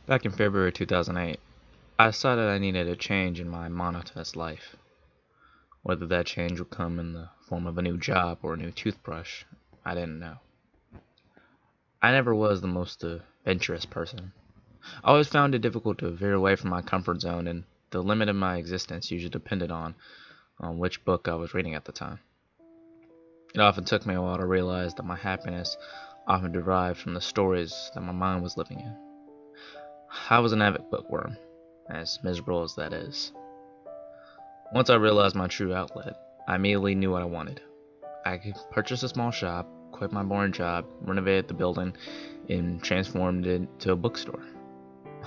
Back in February 2008, I decided I needed a change in my monotonous life. Whether that change would come in the form of a new job or a new toothbrush, I didn't know. I never was the most adventurous person. I always found it difficult to veer away from my comfort zone, and the limit of my existence usually depended on which book I was reading at the time. It often took me a while to realize that my happiness often derived from the stories that my mind was living in. I was an avid bookworm, as miserable as that is. Once I realized my true outlet, I immediately knew what I wanted. I could purchase a small shop, quit my boring job, renovated the building, and transformed it into a bookstore.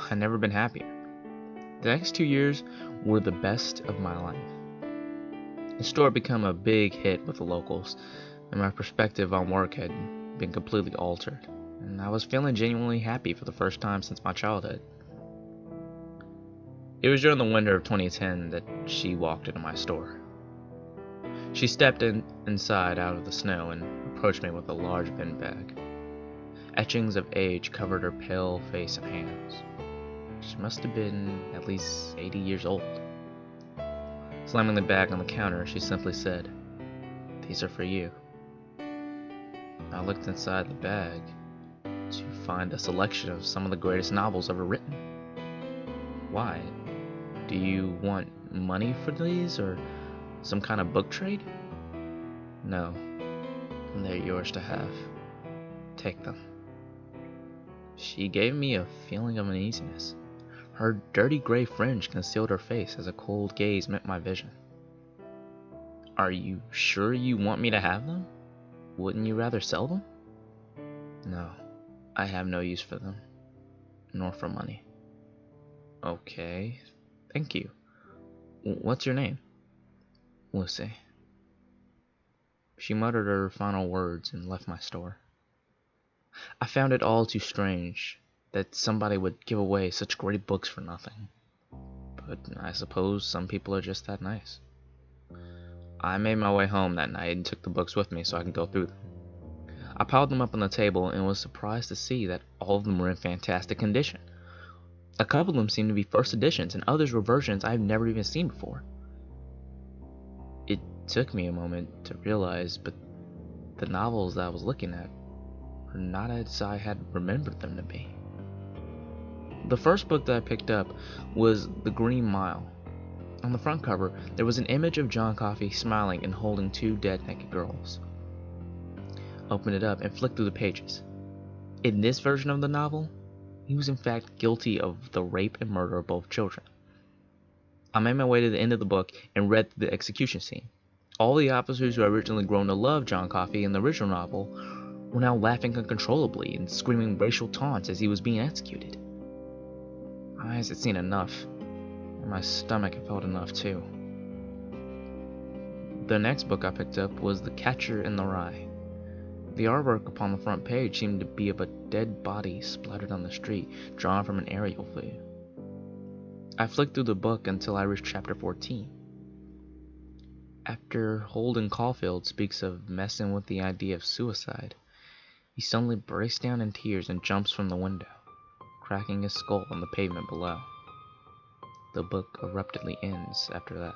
I'd never been happier. The next 2 years were the best of my life. The store had become a big hit with the locals, and my perspective on work had been completely altered, and I was feeling genuinely happy for the first time since my childhood. It was during the winter of 2010 that she walked into my store. She stepped inside out of the snow and approached me with a large bin bag. Etchings of age covered her pale face and hands. She must have been at least 80 years old. Slamming the bag on the counter, she simply said, "These are for you." I looked inside the bag to find a selection of some of the greatest novels ever written. "Why? Do you want money for these, or some kind of book trade?" "No, they're yours to have. Take them." She gave me a feeling of uneasiness. Her dirty gray fringe concealed her face as a cold gaze met my vision. "Are you sure you want me to have them? Wouldn't you rather sell them?" "No, I have no use for them, nor for money." "Okay, thank you. What's your name?" "Lucy." She muttered her final words and left my store. I found it all too strange that somebody would give away such great books for nothing. But I suppose some people are just that nice. I made my way home that night and took the books with me so I could go through them. I piled them up on the table and was surprised to see that all of them were in fantastic condition. A couple of them seemed to be first editions, and others were versions I've never even seen before. It took me a moment to realize, but the novels that I was looking at were not as I had remembered them to be. The first book that I picked up was The Green Mile. On the front cover, there was an image of John Coffey smiling and holding two dead naked girls. Opened it up and flicked through the pages. In this version of the novel, he was in fact guilty of the rape and murder of both children. I made my way to the end of the book and read through the execution scene. All the officers who had originally grown to love John Coffey in the original novel were now laughing uncontrollably and screaming racial taunts as he was being executed. My eyes had seen enough, and my stomach had felt enough too. The next book I picked up was The Catcher in the Rye. The artwork upon the front page seemed to be of a dead body splattered on the street, drawn from an aerial view. I flicked through the book until I reached chapter 14. After Holden Caulfield speaks of messing with the idea of suicide, he suddenly breaks down in tears and jumps from the window, cracking his skull on the pavement below. The book abruptly ends after that.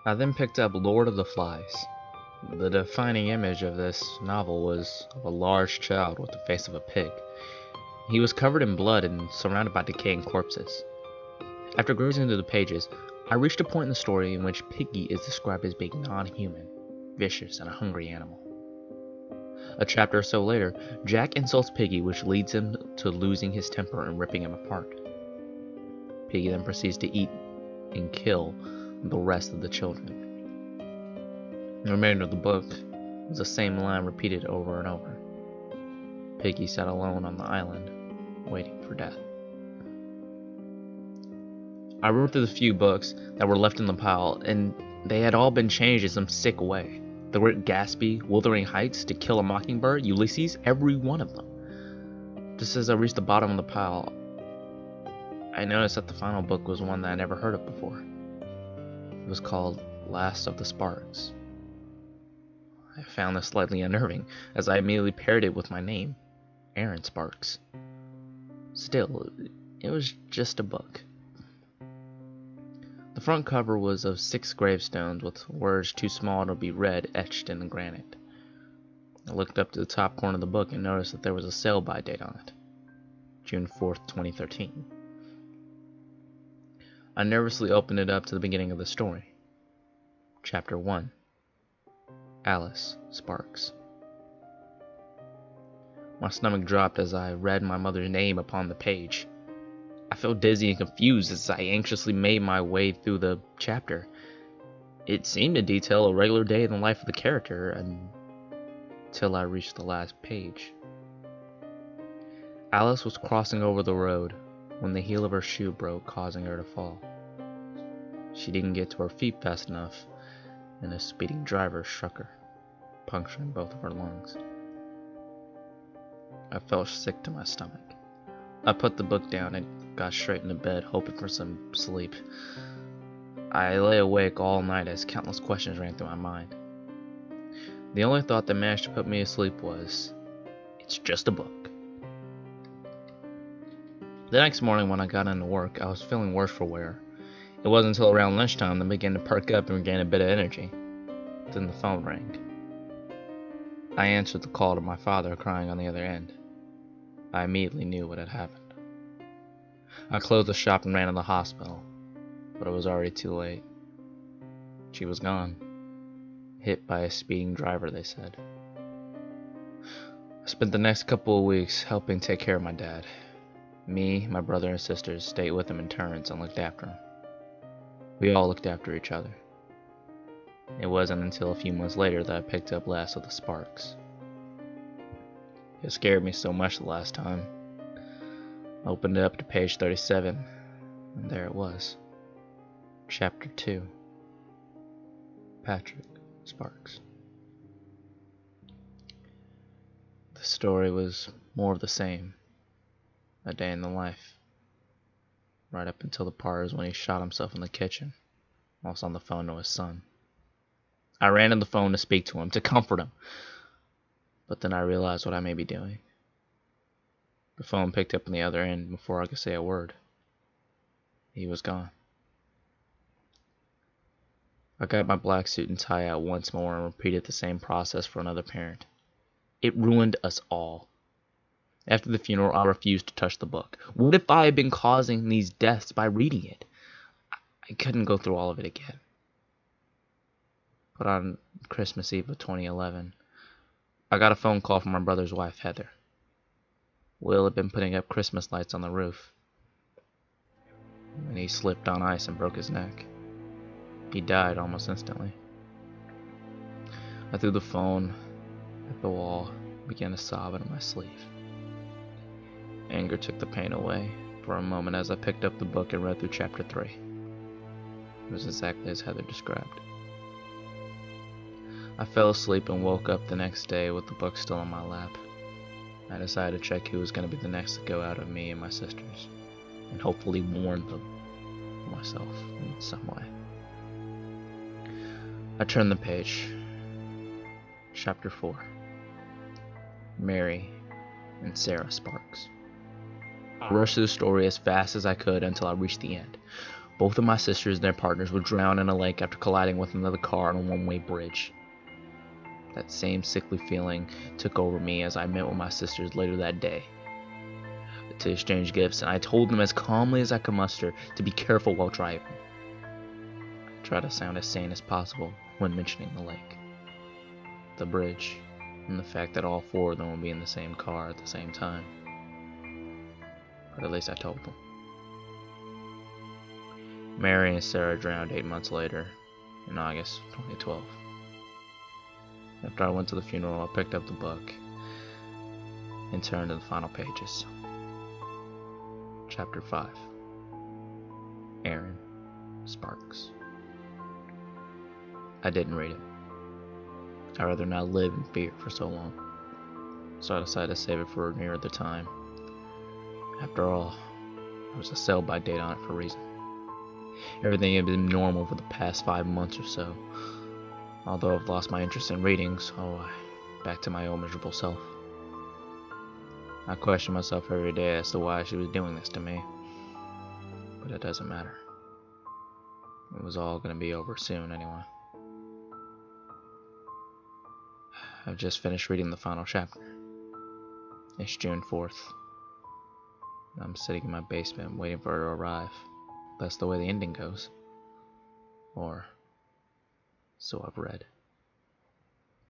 I then picked up Lord of the Flies. The defining image of this novel was of a large child with the face of a pig. He was covered in blood and surrounded by decaying corpses. After grazing through the pages, I reached a point in the story in which Piggy is described as being non-human, vicious, and a hungry animal. A chapter or so later, Jack insults Piggy, which leads him to losing his temper and ripping him apart. Piggy then proceeds to eat and kill the rest of the children. The remainder of the book was the same line repeated over and over. Piggy sat alone on the island, waiting for death. I wrote through the few books that were left in the pile, and they had all been changed in some sick way. The Great Gatsby, Wuthering Heights, To Kill a Mockingbird, Ulysses, every one of them. Just as I reached the bottom of the pile, I noticed that the final book was one that I never heard of before. It was called Last of the Sparks. I found this slightly unnerving, as I immediately paired it with my name. Aaron Sparks. Still, it was just a book. The front cover was of 6 gravestones with words too small to be read etched in the granite. I looked up to the top corner of the book and noticed that there was a sale-by date on it. June 4th, 2013. I nervously opened it up to the beginning of the story. Chapter 1. Alice Sparks. My stomach dropped as I read my mother's name upon the page. I felt dizzy and confused as I anxiously made my way through the chapter. It seemed to detail a regular day in the life of the character until I reached the last page. Alice was crossing over the road when the heel of her shoe broke, causing her to fall. She didn't get to her feet fast enough, and a speeding driver struck her, puncturing both of her lungs. I felt sick to my stomach. I put the book down and got straight into bed, hoping for some sleep. I lay awake all night as countless questions ran through my mind. The only thought that managed to put me to sleep was, it's just a book. The next morning when I got into work, I was feeling worse for wear. It wasn't until around lunchtime that I began to perk up and regain a bit of energy. Then the phone rang. I answered the call to my father crying on the other end. I immediately knew what had happened. I closed the shop and ran to the hospital, but it was already too late. She was gone. Hit by a speeding driver, they said. I spent the next couple of weeks helping take care of my dad. Me, my brother, and sisters stayed with him in turns and looked after him. We all looked after each other. It wasn't until a few months later that I picked up last of the Sparks. It scared me so much the last time. I opened it up to page 37, and there it was. Chapter 2. Patrick Sparks. The story was more of the same. A day in the life. Right up until the part when he shot himself in the kitchen whilst on the phone to his son. I ran to the phone to speak to him, to comfort him. But then I realized what I may be doing. The phone picked up on the other end before I could say a word. He was gone. I got my black suit and tie out once more and repeated the same process for another parent. It ruined us all. After the funeral, I refused to touch the book. What if I had been causing these deaths by reading it? I couldn't go through all of it again. But on Christmas Eve of 2011, I got a phone call from my brother's wife, Heather. Will had been putting up Christmas lights on the roof, and he slipped on ice and broke his neck. He died almost instantly. I threw the phone at the wall and began to sob into my sleeve. Anger took the pain away for a moment as I picked up the book and read through chapter 3. It was exactly as Heather described. I fell asleep and woke up the next day with the book still on my lap. I decided to check who was going to be the next to go out of me and my sisters, and hopefully warn them, myself, in some way. I turned the page. Chapter 4. Mary and Sarah Sparks. I rushed through the story as fast as I could until I reached the end. Both of my sisters and their partners were drowned in a lake after colliding with another car on a one-way bridge. That same sickly feeling took over me as I met with my sisters later that day to exchange gifts, and I told them as calmly as I could muster to be careful while driving. I tried to sound as sane as possible when mentioning the lake, the bridge, and the fact that all 4 of them would be in the same car at the same time. But at least I told them. Mary and Sarah drowned 8 months later, in August 2012. After I went to the funeral, I picked up the book and turned to the final pages. Chapter 5. Aaron Sparks. I didn't read it. I'd rather not live in fear for so long, so I decided to save it for nearer the time. After all, there was a sell-by date on it for a reason. Everything had been normal for the past 5 months or so. Although I've lost my interest in reading, so back to my old miserable self. I question myself every day as to why she was doing this to me. But it doesn't matter. It was all gonna be over soon anyway. I've just finished reading the final chapter. It's June 4th. I'm sitting in my basement waiting for her to arrive. That's the way the ending goes. Or so I've read.